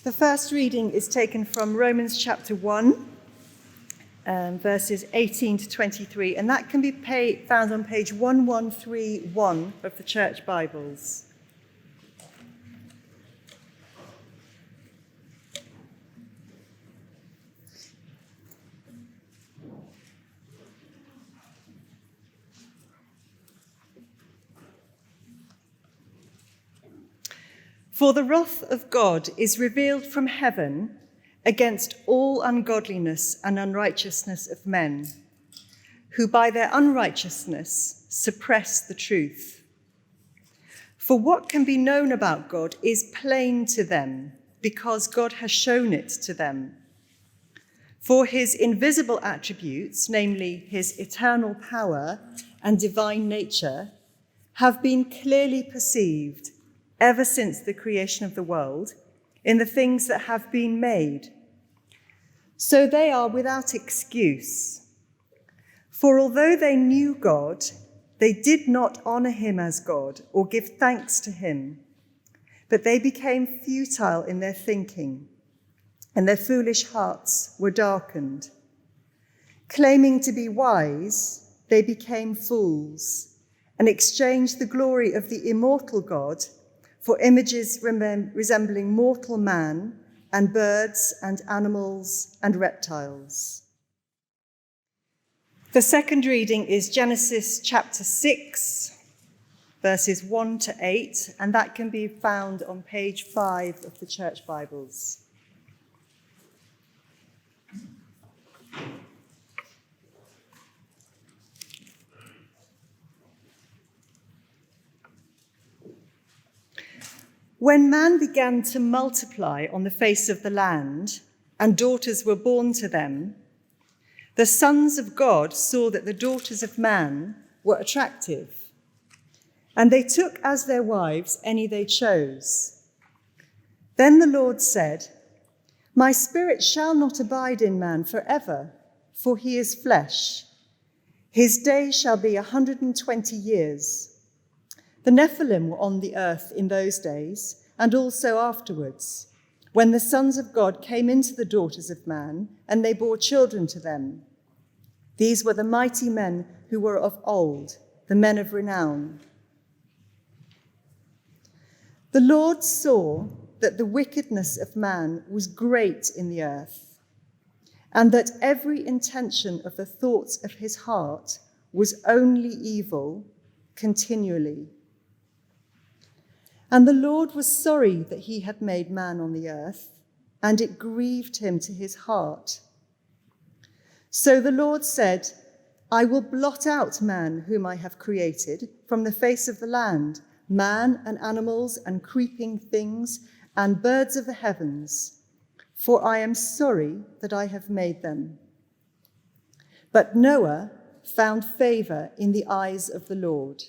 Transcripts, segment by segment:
The first reading is taken from Romans chapter 1, verses 18 to 23, and that can be found on page 1131 of the Church Bibles. For the wrath of God is revealed from heaven against all ungodliness and unrighteousness of men, who by their unrighteousness suppress the truth. For what can be known about God is plain to them, because God has shown it to them. For his invisible attributes, namely his eternal power and divine nature, have been clearly perceived ever since the creation of the world, in the things that have been made. So they are without excuse. For although they knew God, they did not honor him as God or give thanks to him, but they became futile in their thinking, and their foolish hearts were darkened. Claiming to be wise, they became fools and exchanged the glory of the immortal God for images resembling mortal man and birds and animals and reptiles. The second reading is Genesis chapter 6, verses 1 to 8, and that can be found on page 5 of the Church Bibles. When man began to multiply on the face of the land, and daughters were born to them, the sons of God saw that the daughters of man were attractive, and they took as their wives any they chose. Then the Lord said, "My spirit shall not abide in man forever, for he is flesh. His days shall be 120 years. The Nephilim were on the earth in those days, and also afterwards, when the sons of God came into the daughters of man, and they bore children to them. These were the mighty men who were of old, the men of renown. The Lord saw that the wickedness of man was great in the earth, and that every intention of the thoughts of his heart was only evil continually. And the Lord was sorry that he had made man on the earth, and it grieved him to his heart. So the Lord said, I will blot out man whom I have created from the face of the land, man and animals and creeping things and birds of the heavens, for I am sorry that I have made them. But Noah found favor in the eyes of the Lord."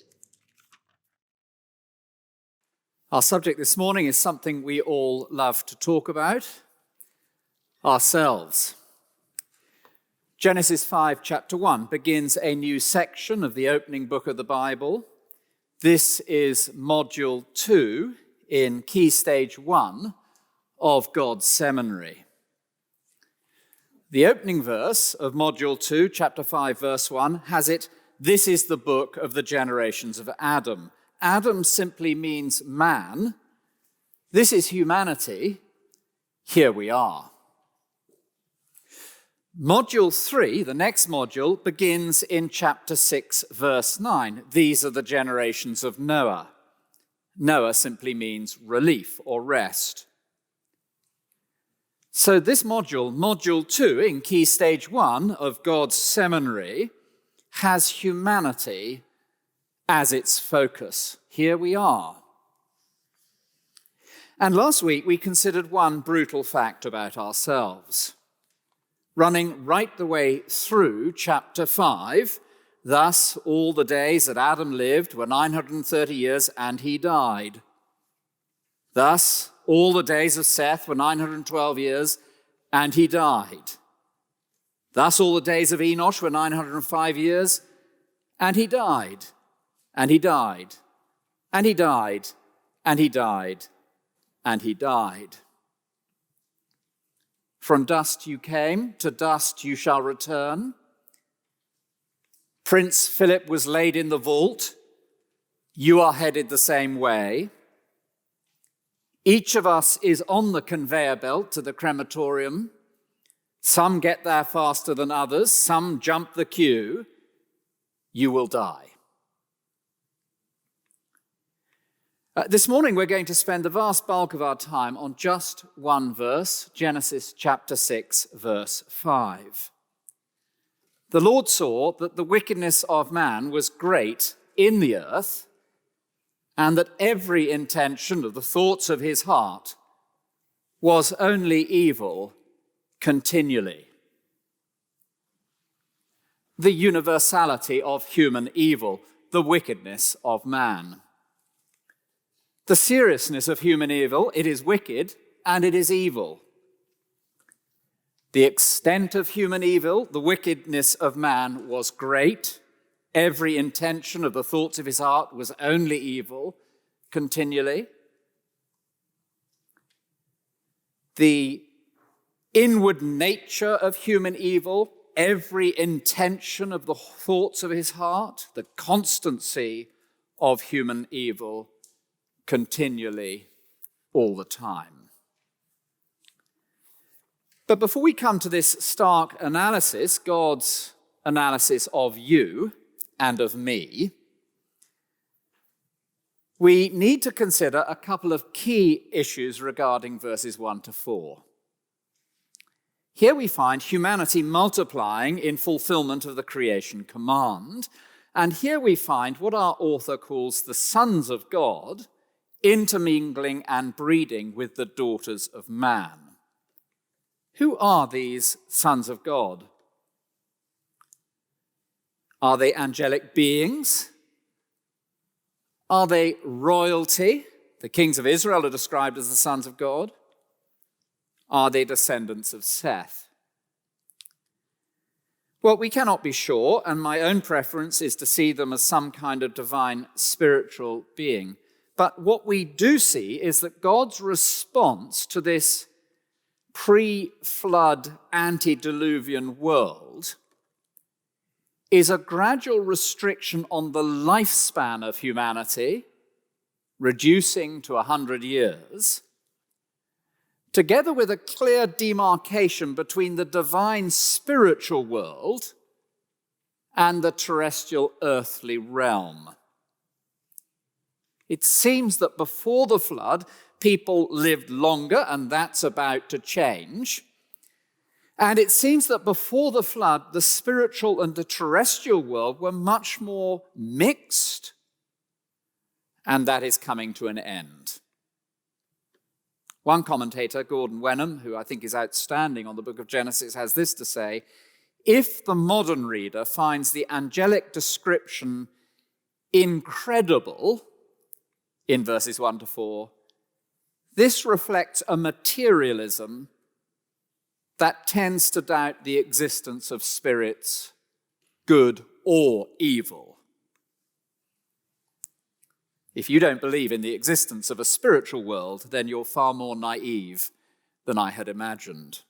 Our subject this morning is something we all love to talk about, ourselves. Genesis 5, chapter 1, begins a new section of the opening book of the Bible. This is module 2 in Key Stage 1 of God's Seminary. The opening verse of module 2, chapter 5, verse 1, has it, "This is the book of the generations of Adam." Adam simply means man. This is humanity. Here we are. Module 3, the next module, begins in chapter 6, verse 9. These are the generations of Noah. Noah simply means relief or rest. So this module, module 2 in Key Stage 1 of God's Seminary, has humanity as its focus. Here we are. And last week we considered one brutal fact about ourselves. Running right the way through chapter 5, thus all the days that Adam lived were 930 years and he died. Thus all the days of Seth were 912 years and he died. Thus all the days of Enosh were 905 years and he died. And he died, and he died, and he died, and he died. From dust you came, to dust you shall return. Prince Philip was laid in the vault. You are headed the same way. Each of us is on the conveyor belt to the crematorium. Some get there faster than others. Some jump the queue. You will die. This morning we're going to spend the vast bulk of our time on just one verse, Genesis chapter 6, verse 5. The Lord saw that the wickedness of man was great in the earth, and that every intention of the thoughts of his heart was only evil continually. The universality of human evil, the wickedness of man. The seriousness of human evil, it is wicked and it is evil. The extent of human evil, the wickedness of man was great. Every intention of the thoughts of his heart was only evil continually. The inward nature of human evil, every intention of the thoughts of his heart, the constancy of human evil continually, all the time. But before we come to this stark analysis, God's analysis of you and of me, we need to consider a couple of key issues regarding verses 1 to 4. Here we find humanity multiplying in fulfillment of the creation command. And here we find what our author calls the sons of God intermingling and breeding with the daughters of man. Who are these sons of God? Are they angelic beings? Are they royalty? The kings of Israel are described as the sons of God. Are they descendants of Seth? Well, we cannot be sure, and my own preference is to see them as some kind of divine spiritual being. But what we do see is that God's response to this pre-flood, antediluvian world is a gradual restriction on the lifespan of humanity, reducing to 100 years, together with a clear demarcation between the divine spiritual world and the terrestrial earthly realm. It seems that before the flood, people lived longer, and that's about to change. And it seems that before the flood, the spiritual and the terrestrial world were much more mixed, and that is coming to an end. One commentator, Gordon Wenham, who I think is outstanding on the book of Genesis, has this to say: if the modern reader finds the angelic description incredible in verses 1 to 4, this reflects a materialism that tends to doubt the existence of spirits, good or evil. If you don't believe in the existence of a spiritual world, then you're far more naive than I had imagined.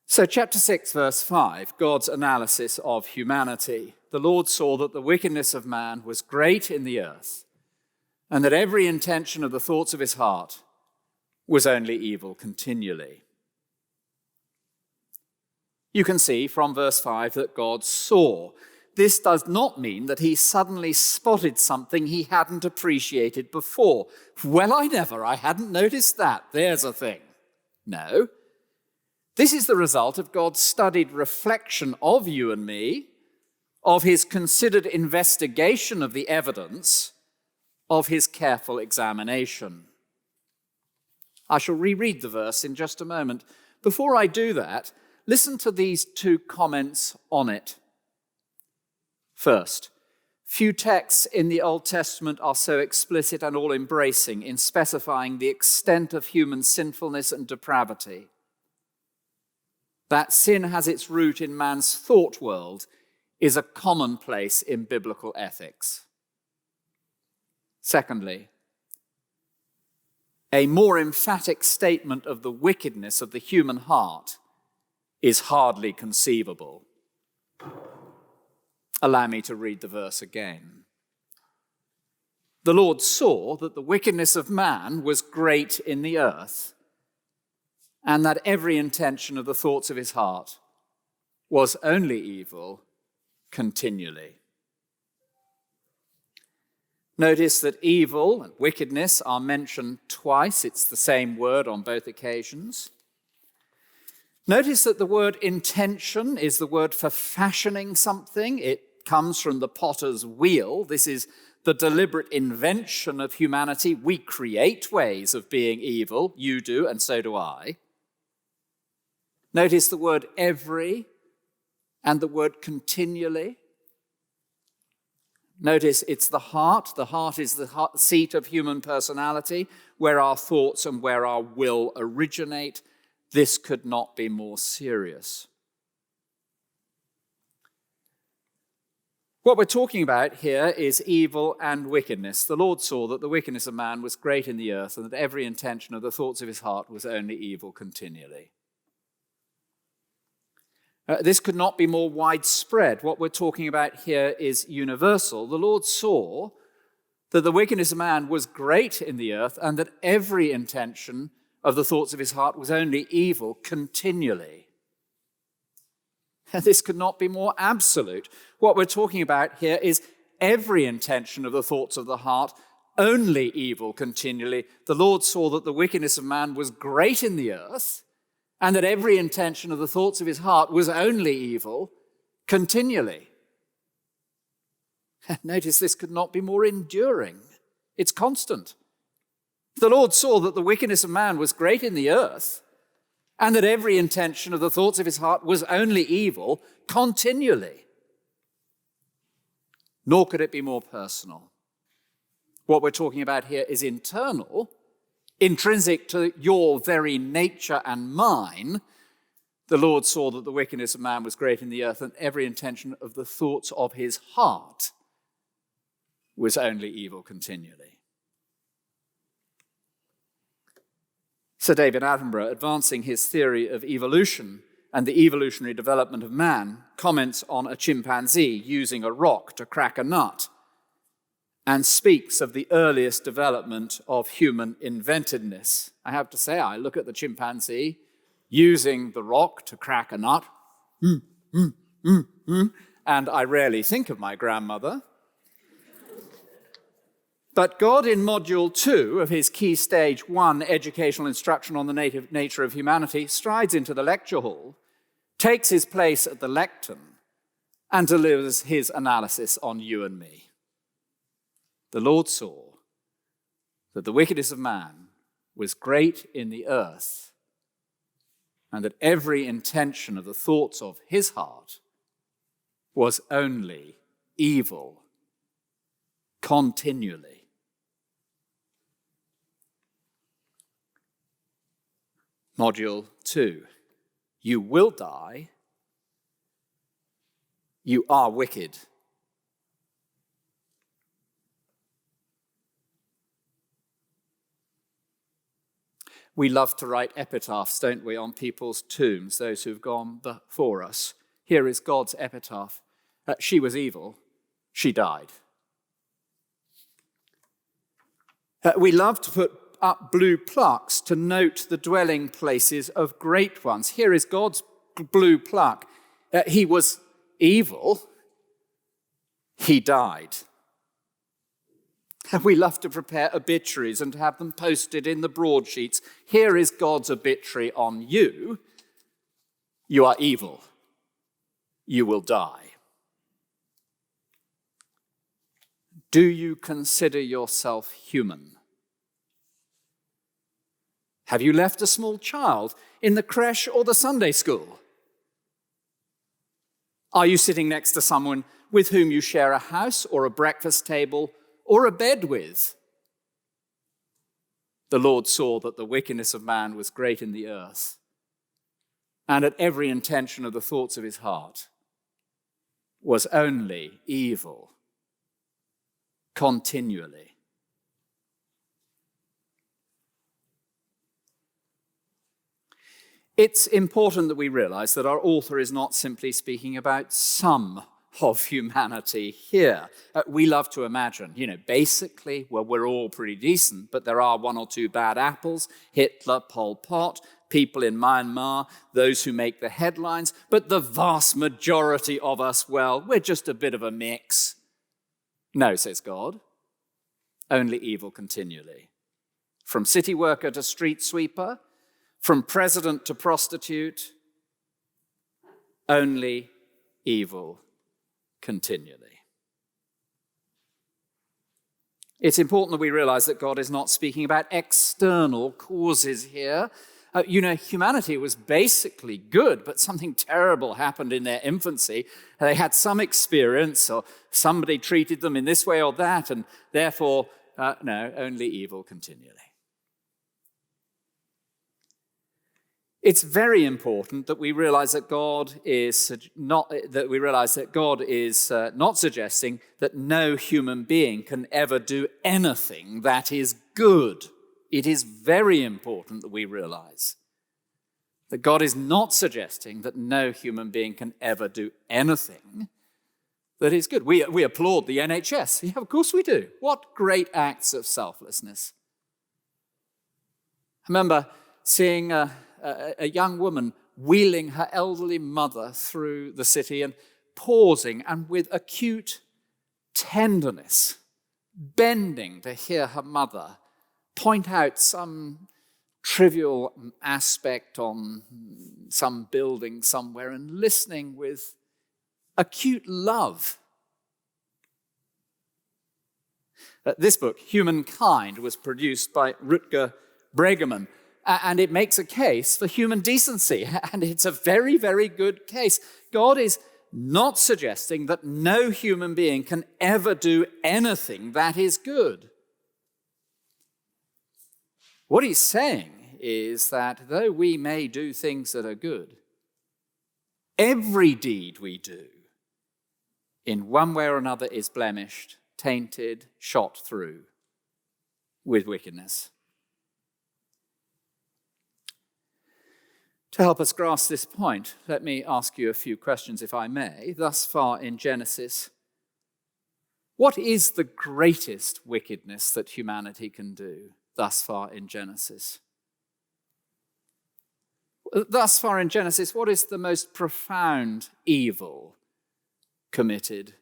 So chapter 6, verse 5, God's analysis of humanity. The Lord saw that the wickedness of man was great in the earth, and that every intention of the thoughts of his heart was only evil continually. You can see from verse 5 that God saw. This does not mean that he suddenly spotted something he hadn't appreciated before. Well, I hadn't noticed that. There's a thing. No. This is the result of God's studied reflection of you and me, of his considered investigation of the evidence, of his careful examination. I shall reread the verse in just a moment. Before I do that, listen to these two comments on it. First, few texts in the Old Testament are so explicit and all-embracing in specifying the extent of human sinfulness and depravity. That sin has its root in man's thought world is a commonplace in biblical ethics. Secondly, A more emphatic statement of the wickedness of the human heart is hardly conceivable. Allow me to read the verse again. The Lord saw that the wickedness of man was great in the earth, and that every intention of the thoughts of his heart was only evil continually. Notice that evil and wickedness are mentioned twice. It's the same word on both occasions. Notice that the word intention is the word for fashioning something. It comes from the potter's wheel. This is the deliberate invention of humanity. We create ways of being evil. You do, and so do I. Notice the word every and the word continually. Notice it's the heart. The heart is the seat of human personality, where our thoughts and where our will originate. This could not be more serious. What we're talking about here is evil and wickedness. The Lord saw that the wickedness of man was great in the earth, and that every intention of the thoughts of his heart was only evil continually. This could not be more widespread. What we're talking about here is universal. The Lord saw that the wickedness of man was great in the earth, and that every intention of the thoughts of his heart was only evil continually. And this could not be more absolute. What we're talking about here is every intention of the thoughts of the heart only evil continually. The Lord saw that the wickedness of man was great in the earth, and that every intention of the thoughts of his heart was only evil continually. Notice this could not be more enduring. It's constant. The Lord saw that the wickedness of man was great in the earth, and that every intention of the thoughts of his heart was only evil continually. Nor could it be more personal. What we're talking about here is internal, intrinsic to your very nature and mine. The Lord saw that the wickedness of man was great in the earth, and every intention of the thoughts of his heart was only evil continually. Sir David Attenborough, advancing his theory of evolution and the evolutionary development of man, comments on a chimpanzee using a rock to crack a nut, and speaks of the earliest development of human inventiveness. I have to say, I look at the chimpanzee using the rock to crack a nut, and I rarely think of my grandmother. But God, in Module 2 of his Key Stage 1 Educational Instruction on the Nature of Humanity, strides into the lecture hall, takes his place at the lectern, and delivers his analysis on you and me. The Lord saw that the wickedness of man was great in the earth, and that every intention of the thoughts of his heart was only evil continually. Module 2. You will die. You are wicked. We love to write epitaphs, don't we, on people's tombs, those who've gone before us. Here is God's epitaph. She was evil. She died. We love to put up blue plaques to note the dwelling places of great ones. Here is God's blue plaque. He was evil. He died. And we love to prepare obituaries and to have them posted in the broadsheets. Here is God's obituary on you. You are evil. You will die. Do you consider yourself human? Have you left a small child in the creche or the Sunday school? Are you sitting next to someone with whom you share a house or a breakfast table or a bed with? The Lord saw that the wickedness of man was great in the earth, and that every intention of the thoughts of his heart was only evil continually. It's important that we realize that our author is not simply speaking about some of humanity here. We love to imagine, basically, well, we're all pretty decent, but there are one or two bad apples, Hitler, Pol Pot, people in Myanmar, those who make the headlines, but the vast majority of us, well, we're just a bit of a mix. No, says God, only evil continually. From city worker to street sweeper, from president to prostitute, only evil continually. It's important that we realize that God is not speaking about external causes here. Humanity was basically good, but something terrible happened in their infancy. They had some experience, or somebody treated them in this way or that, and therefore, no, only evil continually. It's very important that we realize that God is not suggesting that no human being can ever do anything that is good. It is very important that we realize that God is not suggesting that no human being can ever do anything that is good. We applaud the NHS. Yeah, of course we do. What great acts of selflessness. I remember seeing a young woman wheeling her elderly mother through the city and pausing and with acute tenderness, bending to hear her mother point out some trivial aspect on some building somewhere and listening with acute love. This book, Humankind, was produced by Rutger Bregman, and it makes a case for human decency, and it's a very, very good case. God is not suggesting that no human being can ever do anything that is good. What he's saying is that though we may do things that are good, every deed we do in one way or another is blemished, tainted, shot through with wickedness. To help us grasp this point, let me ask you a few questions, if I may. Thus far in Genesis, what is the greatest wickedness that humanity can do thus far in Genesis? Thus far in Genesis, what is the most profound evil committed?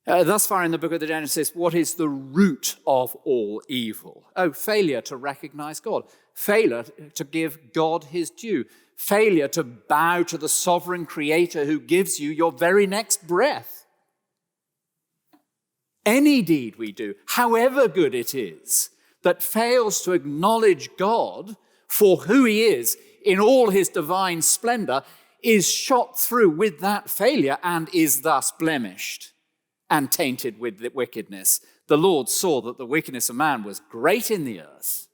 Thus far in the book of the Genesis, what is the root of all evil? Oh, failure to recognize God, failure to give God his due, failure to bow to the sovereign creator who gives you your very next breath. Any deed we do, however good it is, that fails to acknowledge God for who he is in all his divine splendor is shot through with that failure and is thus blemished and tainted with the wickedness. The Lord saw that the wickedness of man was great in the earth,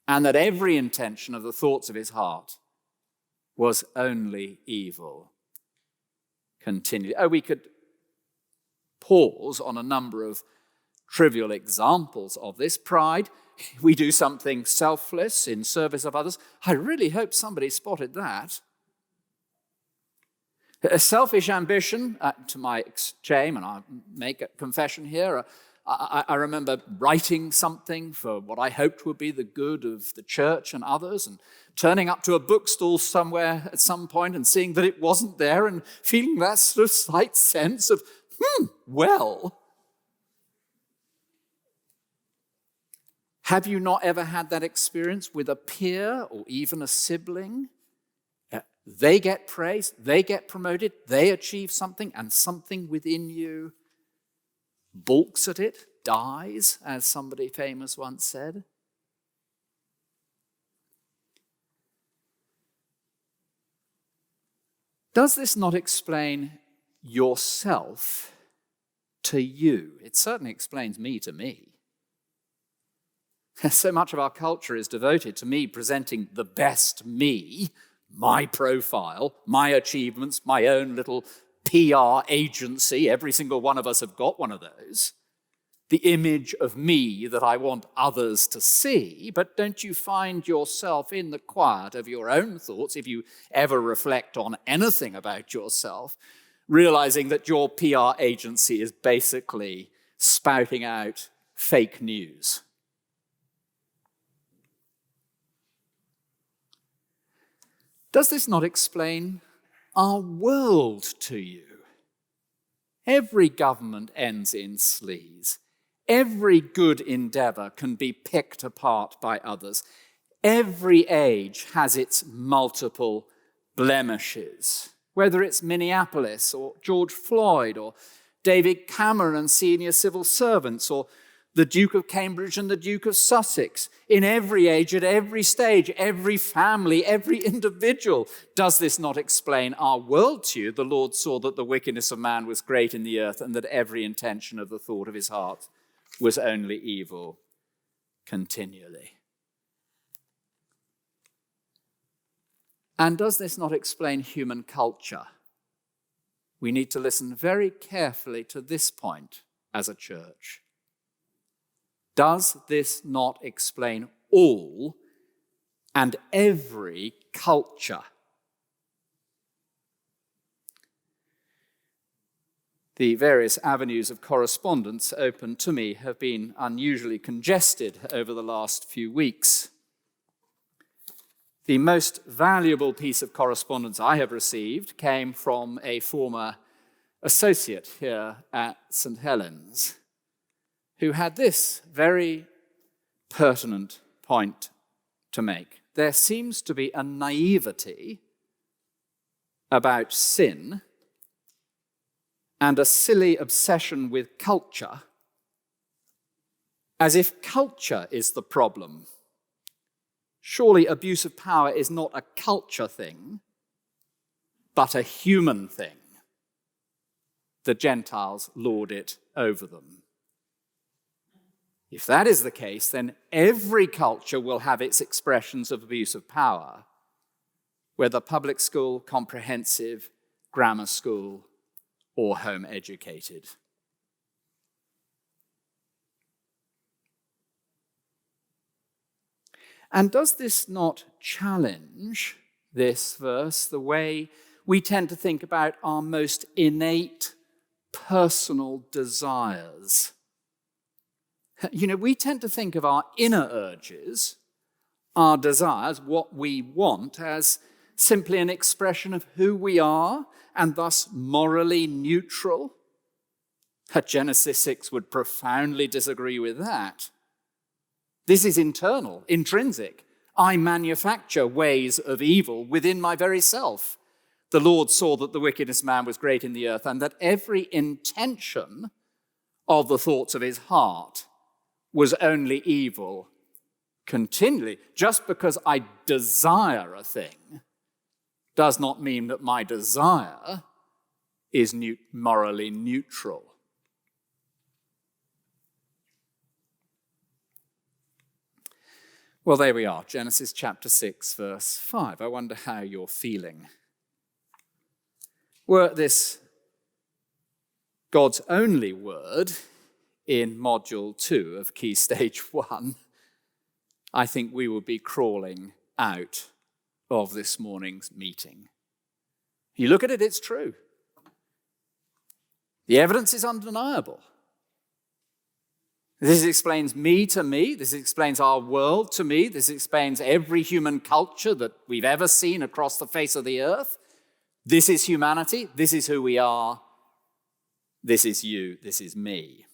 and that every intention of the thoughts of his heart was only evil continually. Oh, we could pause on a number of trivial examples of this. Pride. We do something selfless in service of others. I really hope somebody spotted that. A selfish ambition, to my shame, and I make a confession here, I remember writing something for what I hoped would be the good of the church and others, and turning up to a bookstall somewhere at some point and seeing that it wasn't there and feeling that sort of slight sense of, well. Have you not ever had that experience with a peer or even a sibling? They get praise, they get promoted, they achieve something, and something within you balks at it, dies, as somebody famous once said. Does this not explain yourself to you? It certainly explains me to me. So much of our culture is devoted to me presenting the best me, my profile, my achievements, my own little PR agency. Every single one of us have got one of those. the image of me that I want others to see, but don't you find yourself in the quiet of your own thoughts, if you ever reflect on anything about yourself, realizing that your PR agency is basically spouting out fake news? Does this not explain our world to you? Every government ends in sleaze. Every good endeavor can be picked apart by others. Every age has its multiple blemishes, whether it's Minneapolis or George Floyd or David Cameron and senior civil servants, or the Duke of Cambridge and the Duke of Sussex. In every age, at every stage, every family, every individual. Does this not explain our world to you? The Lord saw that the wickedness of man was great in the earth, and that every intention of the thought of his heart was only evil continually. And does this not explain human culture? We need to listen very carefully to this point as a church. Does this not explain all and every culture? The various avenues of correspondence open to me have been unusually congested over the last few weeks. The most valuable piece of correspondence I have received came from a former associate here at St. Helens, who had this very pertinent point to make. There seems to be a naivety about sin and a silly obsession with culture, as if culture is the problem. Surely abuse of power is not a culture thing, but a human thing. The Gentiles lord it over them. If that is the case, then every culture will have its expressions of abuse of power, whether public school, comprehensive, grammar school, or home educated. And does this not challenge, this verse, the way we tend to think about our most innate personal desires? You know, we tend to think of our inner urges, our desires, what we want, as simply an expression of who we are and thus morally neutral. Genesis 6 would profoundly disagree with that. This is internal, intrinsic. I manufacture ways of evil within my very self. The Lord saw that the wickedness of man was great in the earth, and that every intention of the thoughts of his heart was only evil continually. Just because I desire a thing does not mean that my desire is morally neutral. Well, there we are, Genesis chapter 6, verse 5. I wonder how you're feeling. Were this God's only word in module 2 of Key Stage 1, I think we would be crawling out of this morning's meeting. You look at it, it's true. The evidence is undeniable. This explains me to me. This explains our world to me. This explains every human culture that we've ever seen across the face of the earth. This is humanity. This is who we are. This is you. This is me.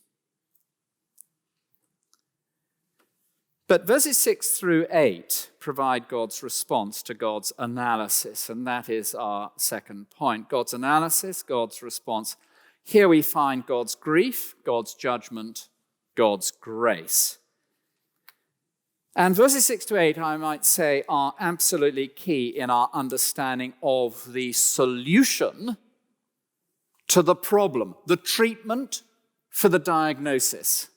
But verses 6 through 8 provide God's response to God's analysis, and that is our second point. God's analysis, God's response. Here we find God's grief, God's judgment, God's grace. And verses 6 to 8, I might say, are absolutely key in our understanding of the solution to the problem, the treatment for the diagnosis.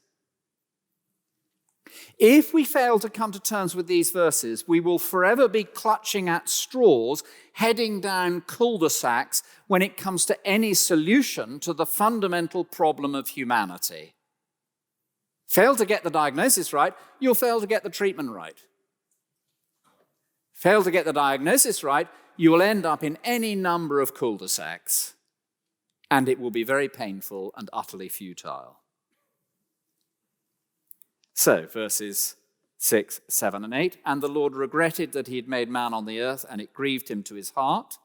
If we fail to come to terms with these verses, we will forever be clutching at straws, heading down cul-de-sacs when it comes to any solution to the fundamental problem of humanity. Fail to get the diagnosis right, you'll fail to get the treatment right. Fail to get the diagnosis right, you will end up in any number of cul-de-sacs, and it will be very painful and utterly futile. So, verses 6, 7, and 8, and the Lord regretted that he had made man on the earth, and it grieved him to his heart.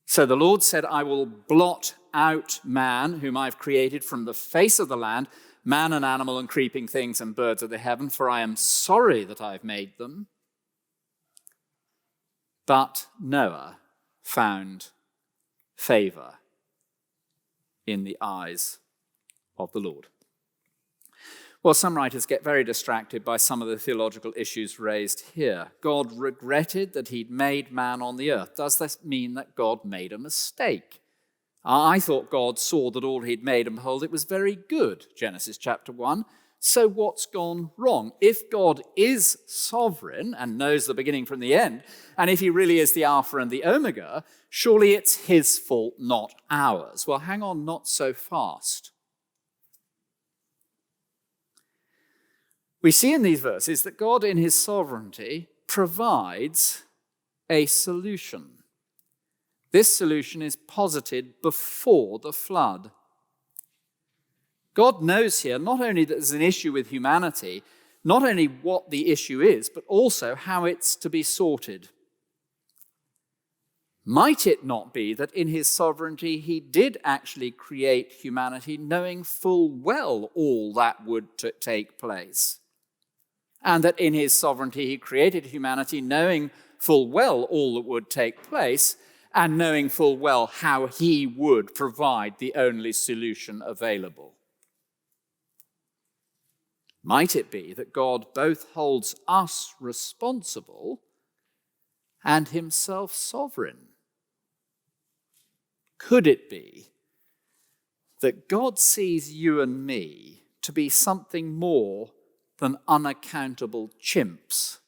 So the Lord said, I will blot out man, whom I've created from the face of the land, man and animal and creeping things and birds of the heaven, for I am sorry that I've made them. But Noah found favor in the eyes of the Lord. Well, some writers get very distracted by some of the theological issues raised here. God regretted that he'd made man on the earth. Does this mean that God made a mistake? I thought God saw that all he'd made, and behold, it was very good, Genesis chapter 1. So what's gone wrong? If God is sovereign and knows the beginning from the end, and if he really is the Alpha and the Omega, surely it's his fault, not ours. Well, hang on, not so fast. We see in these verses that God, in his sovereignty, provides a solution. This solution is posited before the flood. God knows here not only that there's an issue with humanity, not only what the issue is, but also how it's to be sorted. Might it not be that in his sovereignty he did actually create humanity knowing full well all that would take place? And that in his sovereignty he created humanity knowing full well all that would take place, and knowing full well how he would provide the only solution available. Might it be that God both holds us responsible and himself sovereign? Could it be that God sees you and me to be something more than unaccountable chimps,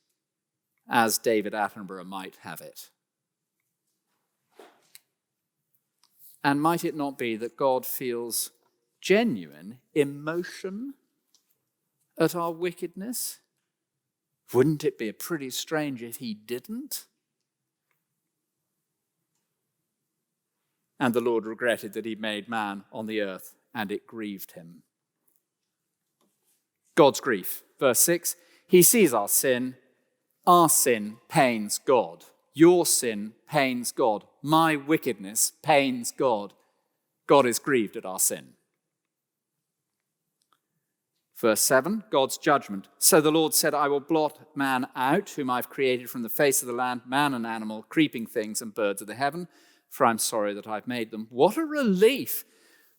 as David Attenborough might have it? And might it not be that God feels genuine emotion at our wickedness? Wouldn't it be pretty strange if he didn't? And the Lord regretted that he made man on the earth, and it grieved him. God's grief. Verse 6, he sees our sin. Our sin pains God. Your sin pains God. My wickedness pains God. God is grieved at our sin. Verse 7, God's judgment. So the Lord said, I will blot man out, whom I've created from the face of the land, man and animal, creeping things and birds of the heaven, for I'm sorry that I've made them. What a relief.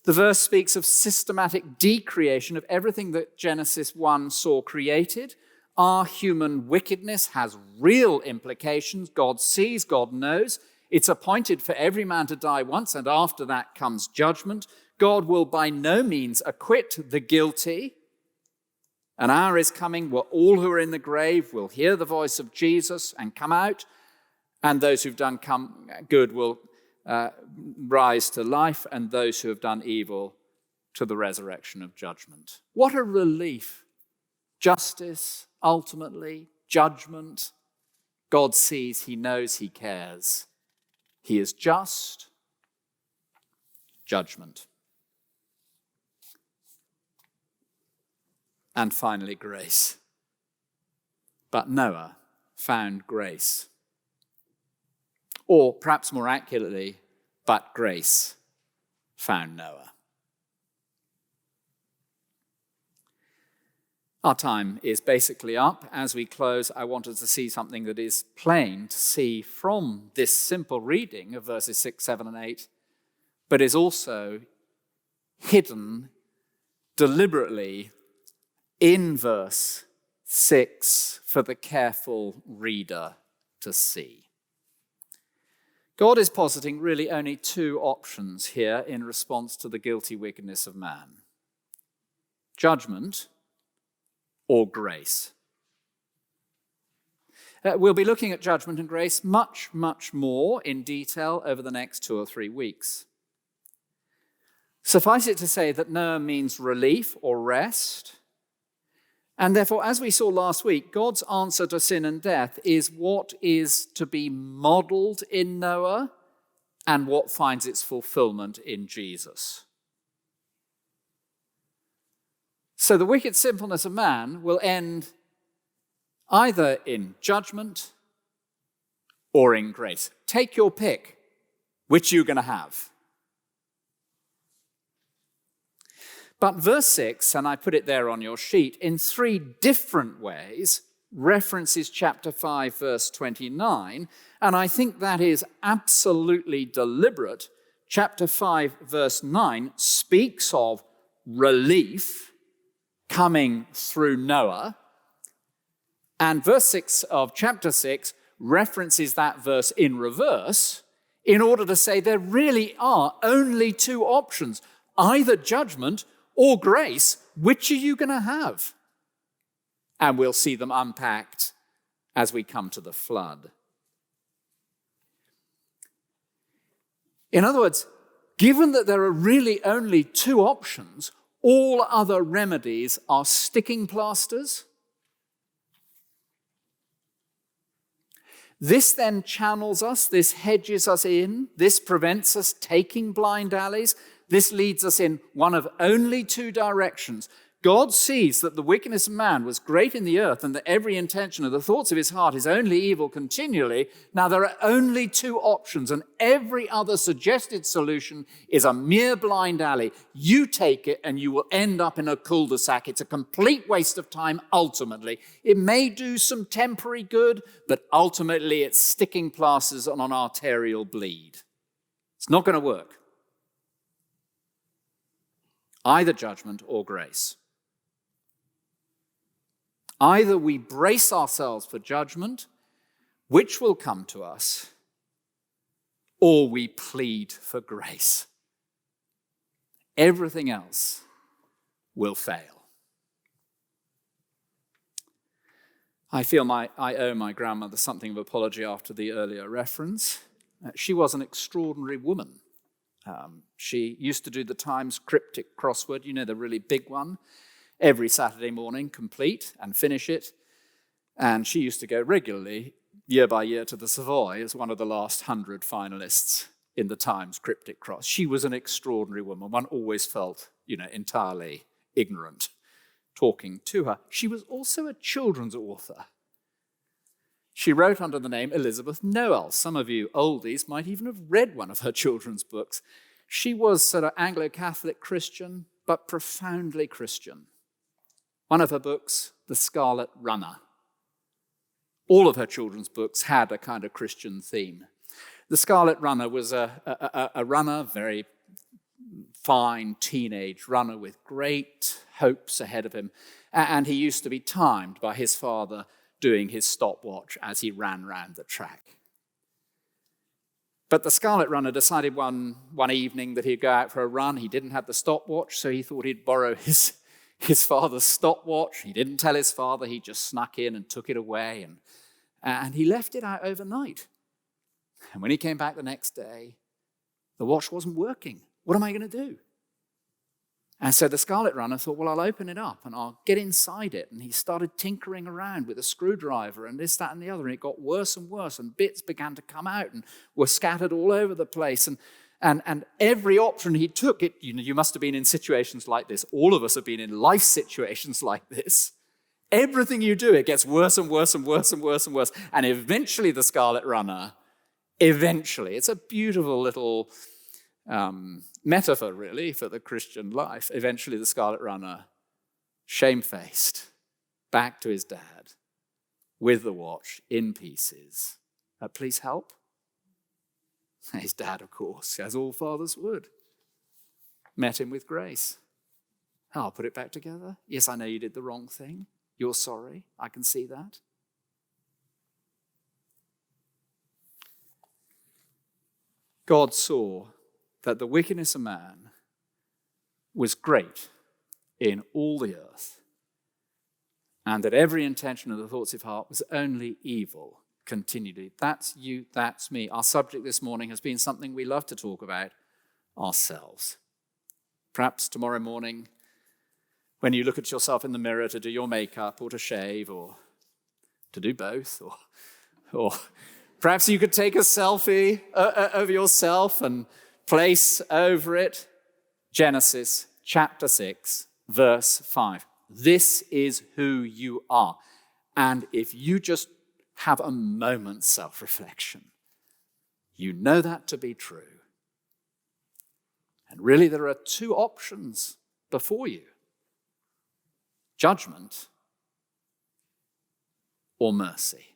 The verse speaks of systematic decreation of everything that Genesis 1 saw created. Our human wickedness has real implications. God sees, God knows. It's appointed for every man to die once, and after that comes judgment. God will by no means acquit the guilty. An hour is coming where all who are in the grave will hear the voice of Jesus and come out, and those who've done good will rise to life, and those who have done evil to the resurrection of judgment. What a relief. Justice, ultimately, judgment. God sees, he knows, he cares. He is just. Judgment. And finally, grace. But Noah found grace. Or perhaps more accurately, but grace found Noah. Our time is basically up. As we close, I wanted to see something that is plain to see from this simple reading of verses 6, 7, and 8, but is also hidden deliberately in verse 6 for the careful reader to see. God is positing really only two options here in response to the guilty wickedness of man: judgment or grace. We'll be looking at judgment and grace much, much more in detail over the next 2 or 3 weeks. Suffice it to say that Noah means relief or rest. And therefore, as we saw last week, God's answer to sin and death is what is to be modeled in Noah and what finds its fulfillment in Jesus. So the wicked sinfulness of man will end either in judgment or in grace. Take your pick. Which you're going to have. But verse 6, and I put it there on your sheet, in 3 different ways, references chapter 5, verse 29, and I think that is absolutely deliberate. Chapter 5, verse 9 speaks of relief coming through Noah, and verse 6 of chapter 6 references that verse in reverse in order to say there really are only 2 options, either judgment or grace. Which are you going to have? And we'll see them unpacked as we come to the flood. In other words, given that there are really only 2 options, all other remedies are sticking plasters. This then channels us, this hedges us in, this prevents us taking blind alleys, this leads us in one of only 2 directions. God sees that the wickedness of man was great in the earth and that every intention of the thoughts of his heart is only evil continually. Now there are only 2 options, and every other suggested solution is a mere blind alley. You take it and you will end up in a cul-de-sac. It's a complete waste of time ultimately. It may do some temporary good, but ultimately it's sticking plasters on an arterial bleed. It's not going to work. Either judgment or grace. Either we brace ourselves for judgment, which will come to us, or we plead for grace. Everything else will fail. I feel I owe my grandmother something of apology after the earlier reference. She was an extraordinary woman. She used to do the Times cryptic crossword, the really big one, every Saturday morning, complete and finish it. And she used to go regularly, year by year, to the Savoy as one of the last 100 finalists in the Times cryptic cross. She was an extraordinary woman. One always felt, entirely ignorant talking to her. She was also a children's author. She wrote under the name Elizabeth Noel. Some of you oldies might even have read one of her children's books. She was sort of Anglo-Catholic Christian, but profoundly Christian. One of her books, The Scarlet Runner. All of her children's books had a kind of Christian theme. The Scarlet Runner was a runner, very fine teenage runner with great hopes ahead of him. And he used to be timed by his father doing his stopwatch as he ran round the track. But the Scarlet Runner decided one evening that he'd go out for a run. He didn't have the stopwatch, so he thought he'd borrow his father's stopwatch. He didn't tell his father. He just snuck in and took it away. And he left it out overnight. And when he came back the next day, the watch wasn't working. What am I going to do? And so the Scarlet Runner thought, well, I'll open it up and I'll get inside it. And he started tinkering around with a screwdriver and this, that, and the other. And it got worse and worse. And bits began to come out and were scattered all over the place. And every option he took, you must have been in situations like this. All of us have been in life situations like this. Everything you do, it gets worse and worse and worse and worse and worse. And eventually the Scarlet Runner, it's a beautiful little metaphor, really, for the Christian life. Eventually the Scarlet Runner, shamefaced, back to his dad, with the watch in pieces. Please help. His dad, of course, as all fathers would, met him with grace. I'll put it back together. Yes, I know you did the wrong thing. You're sorry. I can see that. God saw that the wickedness of man was great in all the earth, and that every intention of the thoughts of heart was only evil continually. That's you, that's me. Our subject this morning has been something we love to talk about, ourselves. Perhaps tomorrow morning, when you look at yourself in the mirror to do your makeup or to shave or to do both, or perhaps you could take a selfie of yourself and place over it Genesis chapter 6, verse 5. This is who you are. And if you just have a moment's self-reflection, you know that to be true. And really, there are two options before you: judgment or mercy.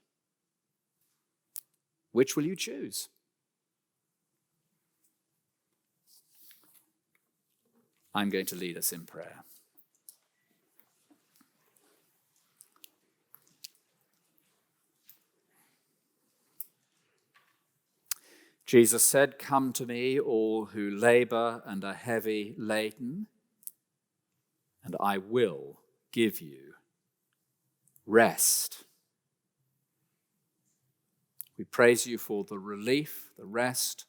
Which will you choose? I'm going to lead us in prayer. Jesus said, "Come to me, all who labor and are heavy laden, and I will give you rest." We praise you for the relief, the rest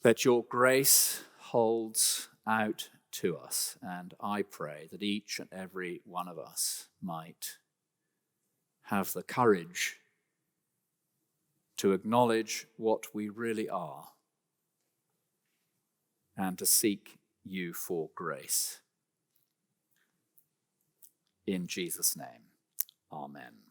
that your grace holds out to us. And I pray that each and every one of us might have the courage to acknowledge what we really are and to seek you for grace. In Jesus' name, amen.